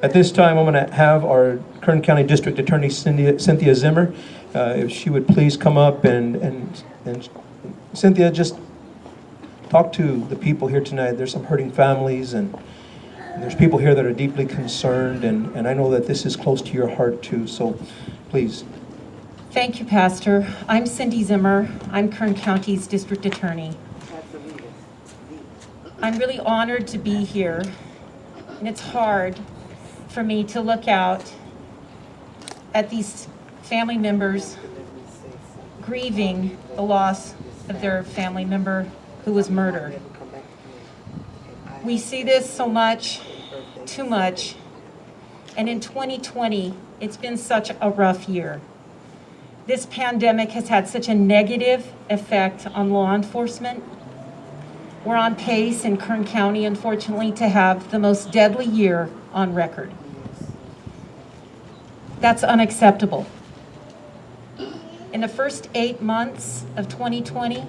At this time, I'm going to have our Kern County District Attorney Cynthia Zimmer, if she would please come up and Cynthia, just talk to the people here tonight. There's some hurting families and there's people here that are deeply concerned, and I know that this is close to your heart too, so please. Thank you, Pastor. I'm Cindy Zimmer. I'm Kern County's District Attorney. I'm really honored to be here, and it's hard for me to look out at these family members grieving the loss of their family member who was murdered. We see this so much, too much, and in 2020, it's been such a rough year. This pandemic has had such a negative effect on law enforcement. We're on pace in Kern County, unfortunately, to have the most deadly year on record. That's unacceptable. In the first 8 months of 2020,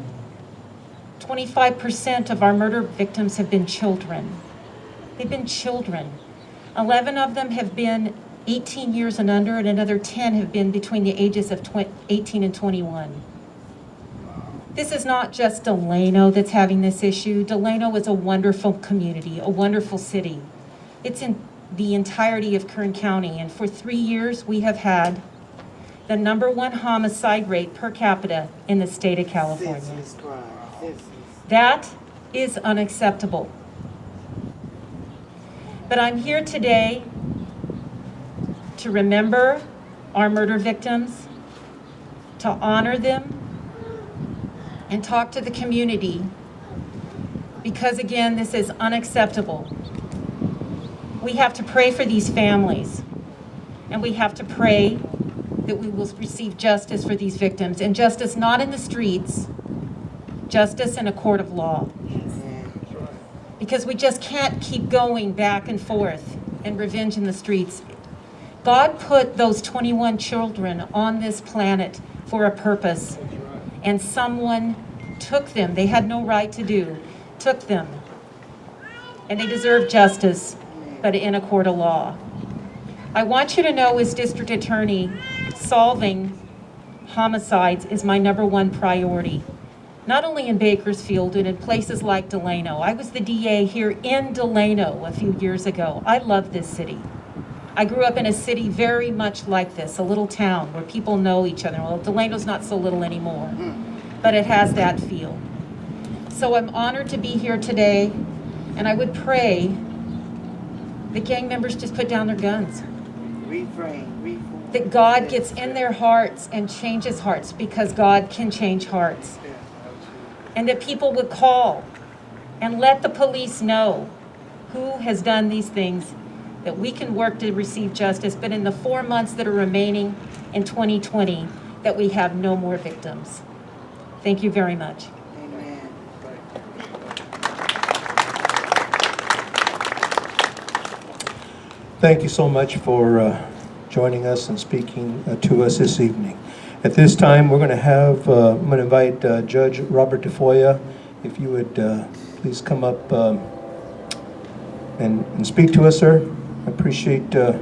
25% of our murder victims have been children. They've been children. 11 of them have been 18 years and under, and another 10 have been between the ages of 18 and 21. This is not just Delano that's having this issue. Delano is a wonderful community, a wonderful city. It's in the entirety of Kern County, and for 3 years we have had the #1 homicide rate per capita in the state of California. That is unacceptable. But I'm here today to remember our murder victims, to honor them, and talk to the community, because again, this is unacceptable. We have to pray for these families, and we have to pray that we will receive justice for these victims, and justice not in the streets, justice in a court of law. Because we just can't keep going back and forth and revenge in the streets. God put those 21 children on this planet for a purpose, and someone took them. They had no right to do, took them. And they deserve justice, but in a court of law. I want you to know, as district attorney, solving homicides is my #1 priority. Not only in Bakersfield and in places like Delano. I was the DA here in Delano a few years ago. I love this city. I grew up in a city very much like this, a little town where people know each other. Well, Delano's not so little anymore, but it has that feel. So I'm honored to be here today, and I would pray that gang members just put down their guns. That God gets in their hearts and changes hearts, because God can change hearts. And that people would call and let the police know who has done these things, that we can work to receive justice, but in the 4 months that are remaining in 2020, that we have no more victims. Thank you very much. Amen. Thank you so much for joining us and speaking to us this evening. At this time, we're going to have, I'm going to invite Judge Robert Tafoya, if you would please come up and speak to us, sir. I appreciate. I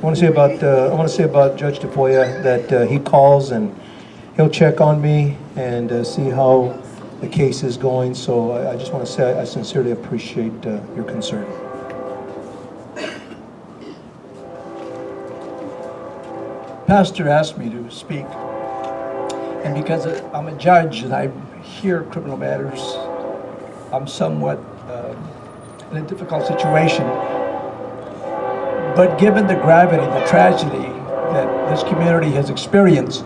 want to say about Judge Tafoya that he calls and he'll check on me and see how the case is going. So I just want to say I sincerely appreciate your concern. Pastor asked me to speak, and because I'm a judge and I hear criminal matters, I'm somewhat in a difficult situation. But given the gravity, the tragedy that this community has experienced,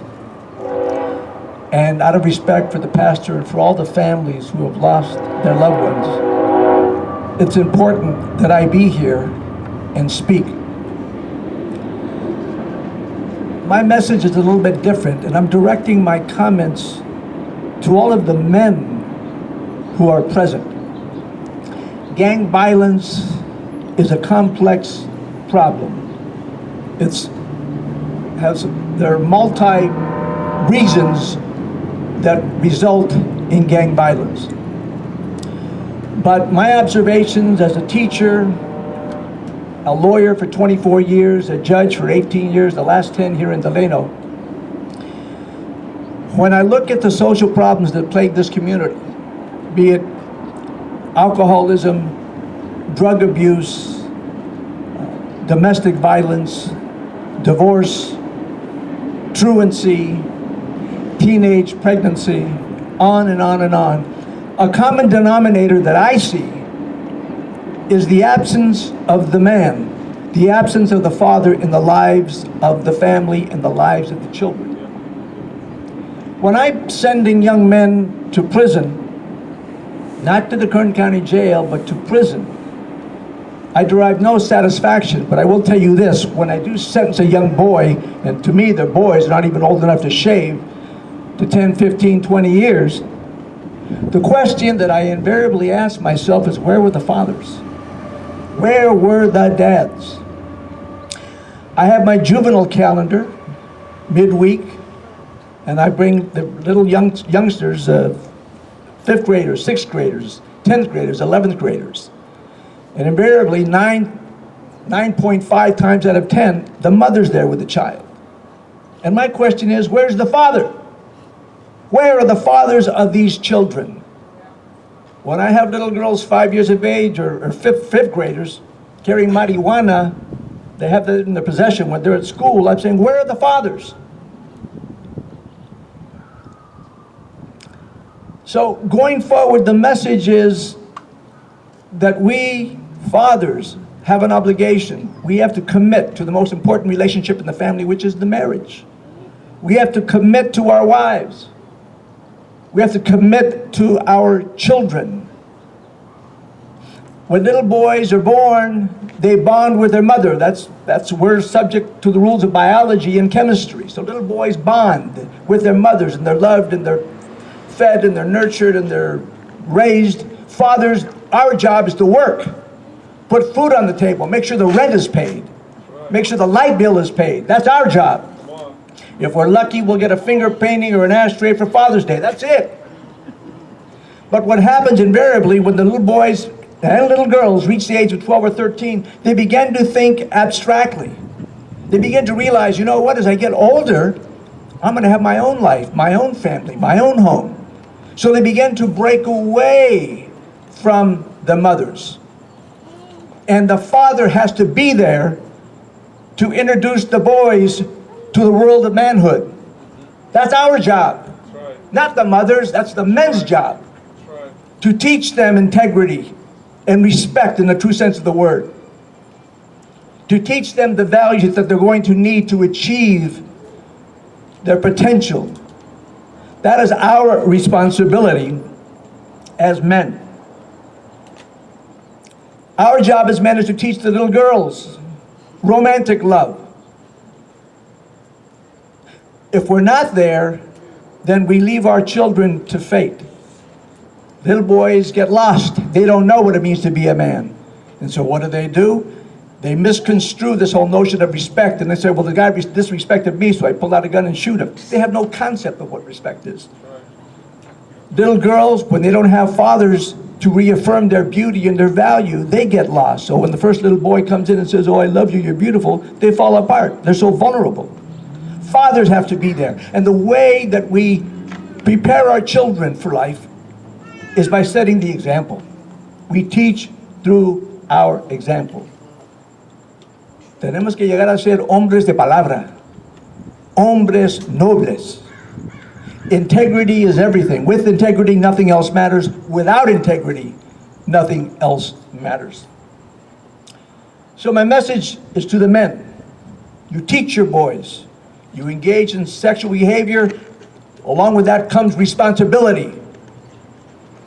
and out of respect for the pastor and for all the families who have lost their loved ones, it's important that I be here and speak. My message is a little bit different, and I'm directing my comments to all of the men who are present. Gang violence is a complex problem. There are multi reasons that result in gang violence. But my observations as a teacher, a lawyer for 24 years, a judge for 18 years, the last 10 here in Delano. When I look at the social problems that plague this community, be it alcoholism, drug abuse, domestic violence, divorce, truancy, teenage pregnancy, on and on and on. A common denominator that I see is the absence of the man, the absence of the father in the lives of the family and the lives of the children. When I'm sending young men to prison, not to the Kern County Jail, but to prison, I derive no satisfaction, but I will tell you this, when I do sentence a young boy, and to me they're boys, not even old enough to shave, to 10, 15, 20 years, the question that I invariably ask myself is, where were the fathers? Where were the dads? I have my juvenile calendar midweek, and I bring the little youngsters, 5th graders, 6th graders, 10th graders, 11th graders. And invariably, 9.5 times out of 10, the mother's there with the child. And my question is, where's the father? Where are the fathers of these children? When I have little girls 5 years of age or fifth graders carrying marijuana, they have that in their possession when they're at school, I'm saying, where are the fathers? So going forward, the message is that we fathers have an obligation. We have to commit to the most important relationship in the family, which is the marriage. We have to commit to our wives. We have to commit to our children. When little boys are born, they bond with their mother. We're subject to the rules of biology and chemistry. So little boys bond with their mothers, and they're loved, and they're fed, and they're nurtured, and they're raised. Fathers, our job is to work. Put food on the table, make sure the rent is paid, make sure the light bill is paid. That's our job. If we're lucky, we'll get a finger painting or an ashtray for Father's Day. That's it. But what happens invariably when the little boys and little girls reach the age of 12 or 13, they begin to think abstractly. They begin to realize, you know what, as I get older, I'm going to have my own life, my own family, my own home. So they begin to break away from the mothers. And the father has to be there to introduce the boys to the world of manhood. That's our job. That's right. Not the mother's, that's the men's job. That's right. To teach them integrity and respect in the true sense of the word. To teach them the values that they're going to need to achieve their potential. That is our responsibility as men. Our job as men is to teach the little girls romantic love. If we're not there, then we leave our children to fate. Little boys get lost. They don't know what it means to be a man. And so what do? They misconstrue this whole notion of respect, and they say, well, the guy disrespected me, so I pulled out a gun and shoot him. They have no concept of what respect is. Little girls, when they don't have fathers to reaffirm their beauty and their value, they get lost. So when the first little boy comes in and says, oh, I love you, you're beautiful, they fall apart. They're so vulnerable. Fathers have to be there. And the way that we prepare our children for life is by setting the example. We teach through our example. Tenemos que llegar a ser hombres de palabra, hombres nobles. Integrity is everything. With integrity, nothing else matters. Without integrity, nothing else matters. So my message is to the men. You teach your boys. You engage in sexual behavior. Along with that comes responsibility.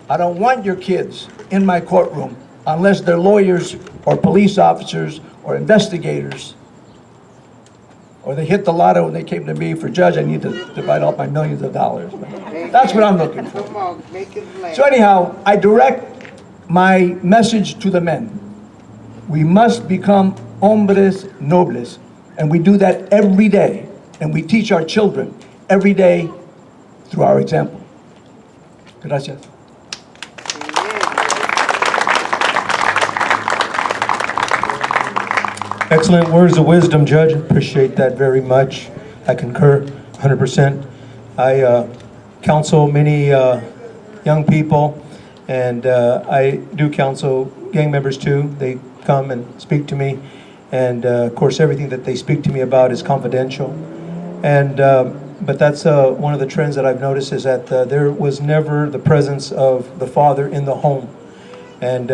I don't want your kids in my courtroom unless they're lawyers or police officers or investigators, or they hit the lotto and they came to me for judge, I need to divide up my millions of dollars. That's what I'm looking for. Come on, make it laugh. So anyhow, I direct my message to the men. We must become hombres nobles, and we do that every day, and we teach our children every day through our example. Gracias. Excellent words of wisdom, Judge. Appreciate that very much. I concur 100%. I counsel many young people, and I do counsel gang members too. They come and speak to me, and of course everything that they speak to me about is confidential. And but that's one of the trends that I've noticed, is that there was never the presence of the father in the home. And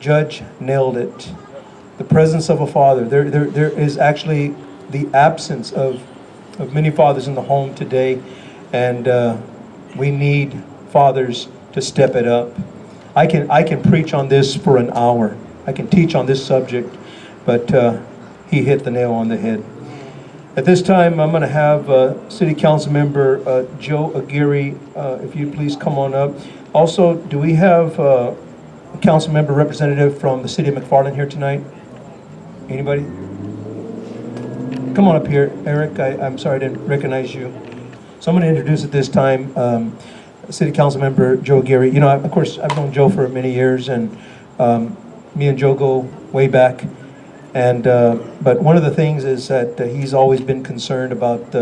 Judge nailed it. The presence of a father. There is actually the absence of many fathers in the home today, and we need fathers to step it up. I can preach on this for an hour. I can teach on this subject, but he hit the nail on the head. At this time, I'm going to have City Council Member Joe Aguirre, if you please come on up. Also, do we have a council member representative from the City of McFarland here tonight? Anybody? Come on up here, Eric. I'm sorry I didn't recognize you. So I'm going to introduce at this time City Council Member Joe Aguirre. You know, of course, I've known Joe for many years, and me and Joe go way back. And but one of the things is that he's always been concerned about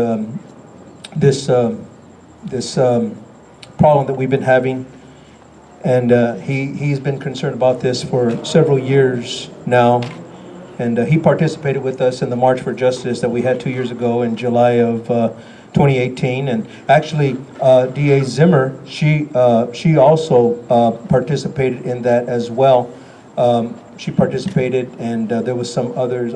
this problem that we've been having, and he's been concerned about this for several years now. And he participated with us in the March for Justice that we had 2 years ago in July of 2018. And actually, DA Zimmer, she also participated in that as well. She participated, and there was some others.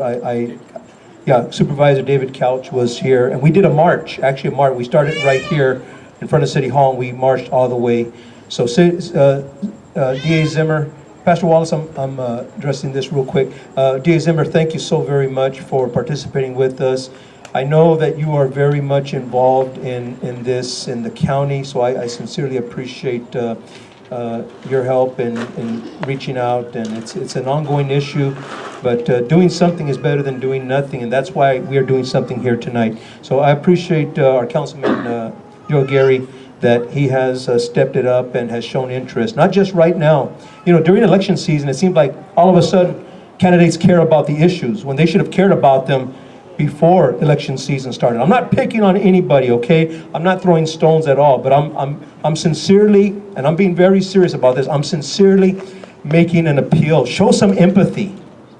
Yeah, Supervisor David Couch was here, and we did a march. Actually, a march. We started right here in front of City Hall, and we marched all the way. So, DA Zimmer, Pastor Wallace, I'm addressing this real quick. DA Zimmer, thank you so very much for participating with us. I know that you are very much involved in this in the county, so I sincerely appreciate your help in reaching out, and it's an ongoing issue, but doing something is better than doing nothing, and that's why we are doing something here tonight. So I appreciate our Councilman Joe Aguirre, that he has stepped it up and has shown interest, not just right now. You know, during election season, it seems like all of a sudden candidates care about the issues when they should have cared about them before election season started. I'm not picking on anybody, okay? I'm not throwing stones at all, but I'm sincerely, and I'm being very serious about this, I'm sincerely making an appeal. Show some empathy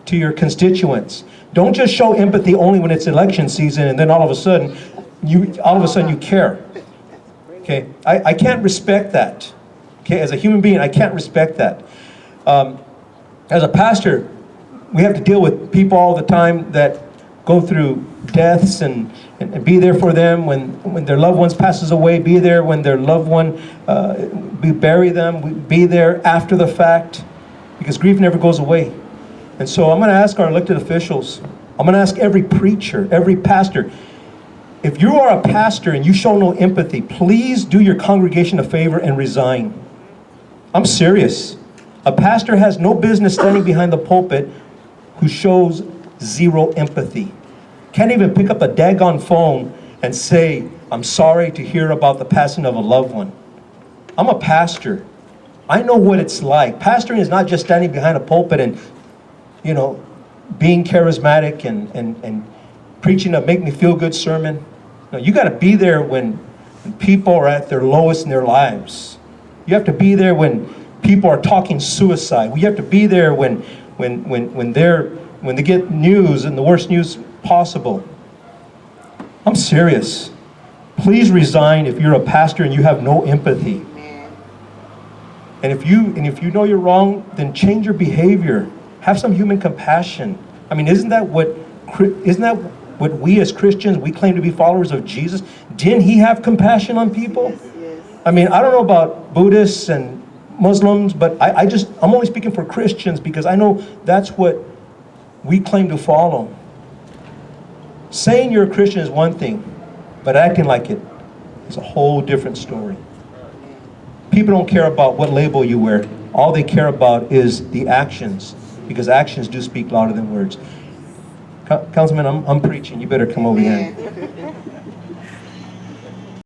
to your constituents. Don't just show empathy only when it's election season and then all of a sudden you care. Okay, I can't respect that. Okay, as a human being, I can't respect that. As a pastor, we have to deal with people all the time that go through deaths, and be there for them when their loved ones passes away, be there when their loved one, we bury them, we be there after the fact, because grief never goes away. And so I'm going to ask our elected officials, I'm going to ask every preacher, every pastor, if you are a pastor and you show no empathy, please do your congregation a favor and resign. I'm serious. A pastor has no business standing behind the pulpit who shows zero empathy. Can't even pick up a daggone phone and say, I'm sorry to hear about the passing of a loved one. I'm a pastor. I know what it's like. Pastoring is not just standing behind a pulpit and, you know, being charismatic and preaching a make me feel good sermon. No, you got to be there when people are at their lowest in their lives. You have to be there when people are talking suicide. You have to be there when they get news, and the worst news possible. I'm serious. Please resign if you're a pastor and you have no empathy. And if you know you're wrong, then change your behavior. Have some human compassion. I mean, isn't that what we as Christians, we claim to be followers of Jesus? Didn't he have compassion on people? Yes. I mean, I don't know about Buddhists and Muslims, but I'm only speaking for Christians, because I know that's what we claim to follow. Saying you're a Christian is one thing, but acting like it is a whole different story. People don't care about what label you wear. All they care about is the actions, because actions do speak louder than words. Councilman, I'm preaching. You better come over here.